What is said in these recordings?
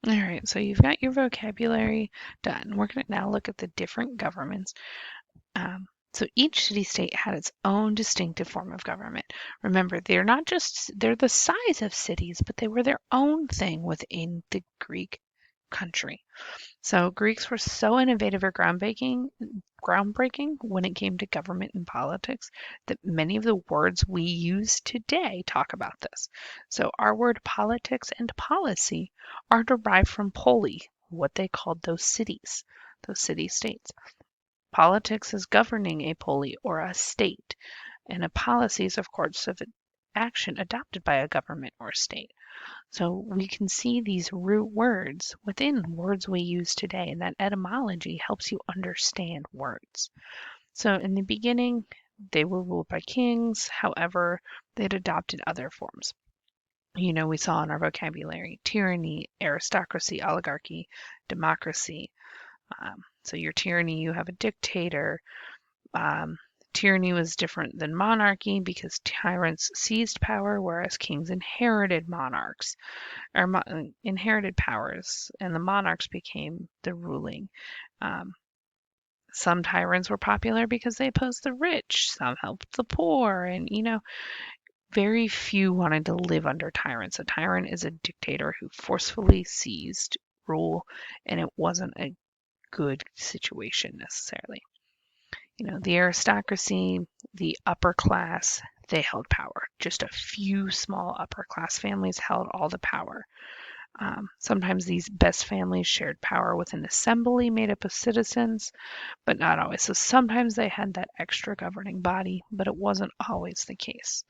All right, so you've got your vocabulary done. We're going to now look at the different governments. So each city-state had its own distinctive form of government. Remember, they're the size of cities, but they were their own thing within the Greek country. So Greeks were so innovative or groundbreaking when it came to government and politics that many of the words we use today talk about this. So our word politics and policy are derived from poli, what they called those city states. Politics is governing a poli or a state, and a policy is of course of action adopted by a government or state. So we can see these root words within words we use today, and that etymology helps you understand words. So in the beginning, they were ruled by kings, however, they'd adopted other forms. We saw in our vocabulary tyranny, aristocracy, oligarchy, democracy. So your tyranny, you have a dictator. Um, Tyranny was different than monarchy because tyrants seized power, whereas kings inherited monarchs or inherited powers, and the monarchs became the ruling. Um, some tyrants were popular because they opposed the rich, some helped the poor, and very few wanted to live under tyrants. A tyrant is a dictator who forcefully seized rule, and it wasn't a good situation necessarily. The aristocracy, the upper class, they held power. Just a few small upper class families held all the power. Sometimes these best families shared power with an assembly made up of citizens, but not always. So sometimes they had that extra governing body, but it wasn't always the case.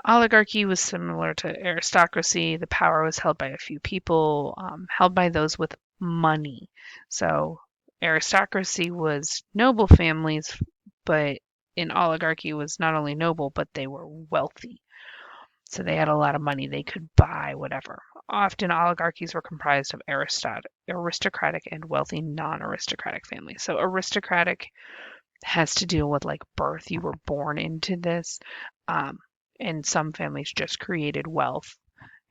Oligarchy was similar to aristocracy. The power was held by a few people, held by those with money. So aristocracy was noble families, but in oligarchy was not only noble, but they were wealthy. So they had a lot of money. They could buy whatever. Often oligarchies were comprised of aristocratic and wealthy non-aristocratic families. So aristocratic has to deal with like birth. You were born into this. Um, and some families just created wealth,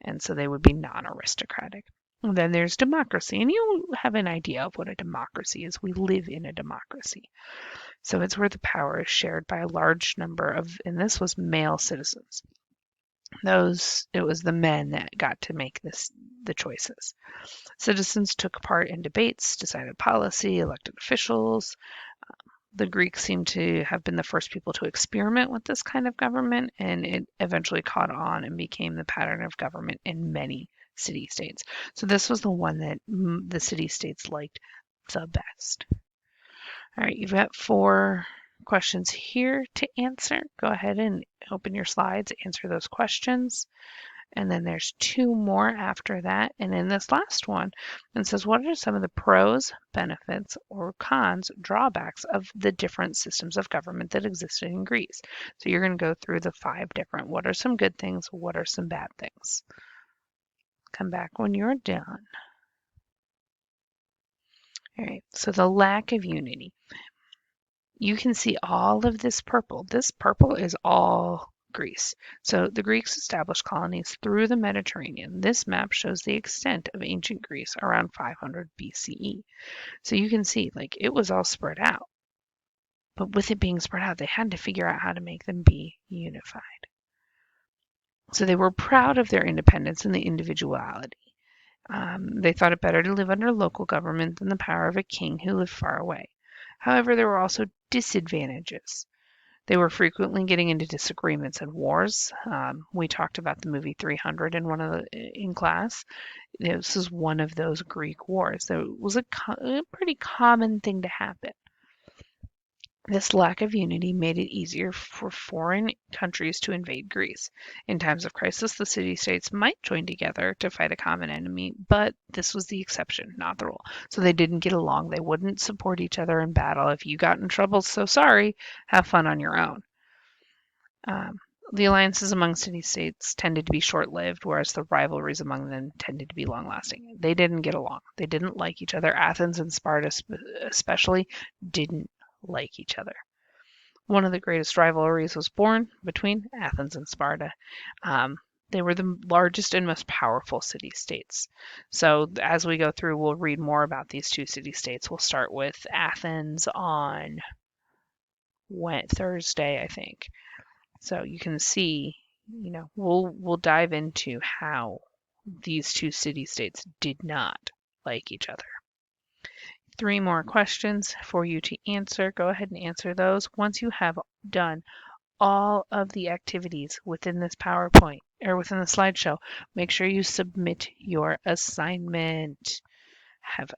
and so they would be non-aristocratic. And then there's democracy, and you have an idea of what a democracy is. We live in a democracy. So it's where the power is shared by a large number of, and this was male citizens. It was the men that got to make the choices. Citizens took part in debates, decided policy, elected officials. The Greeks seem to have been the first people to experiment with this kind of government, and it eventually caught on and became the pattern of government in many city states. So this was the one that the city states liked the best. All right, you've got 4 questions here to answer. Go ahead and open your slides, answer those questions. And then there's 2 more after that. And in this last one, it says, what are some of the pros, benefits, or cons, drawbacks of the different systems of government that existed in Greece? So you're going to go through the 5 different, what are some good things, what are some bad things? Come back when you're done. All right, so the lack of unity. You can see all of this purple. This purple is all Greece. So the Greeks established colonies through the Mediterranean. This map shows the extent of ancient Greece around 500 BCE. So you can see, like, it was all spread out. But with it being spread out, they had to figure out how to make them be unified. So they were proud of their independence and the individuality. They thought it better to live under local government than the power of a king who lived far away. However, there were also disadvantages. They were frequently getting into disagreements and wars. We talked about the movie 300 in class. This is one of those Greek wars. So it was a pretty common thing to happen. This lack of unity made it easier for foreign countries to invade Greece. In times of crisis, the city-states might join together to fight a common enemy, but this was the exception, not the rule. So they didn't get along. They wouldn't support each other in battle. If you got in trouble, so sorry, have fun on your own. The alliances among city-states tended to be short-lived, whereas the rivalries among them tended to be long-lasting. They didn't get along. They didn't like each other. Athens and Sparta especially didn't like each other. One of the greatest rivalries was born between Athens and Sparta. They were the largest and most powerful city-states. So as we go through, we'll read more about these two city-states. We'll start with Athens on Thursday, I think. So you can see, we'll dive into how these two city-states did not like each other. 3 more questions for you to answer. Go ahead and answer those. Once you have done all of the activities within this PowerPoint or within the slideshow, make sure you submit your assignment. Have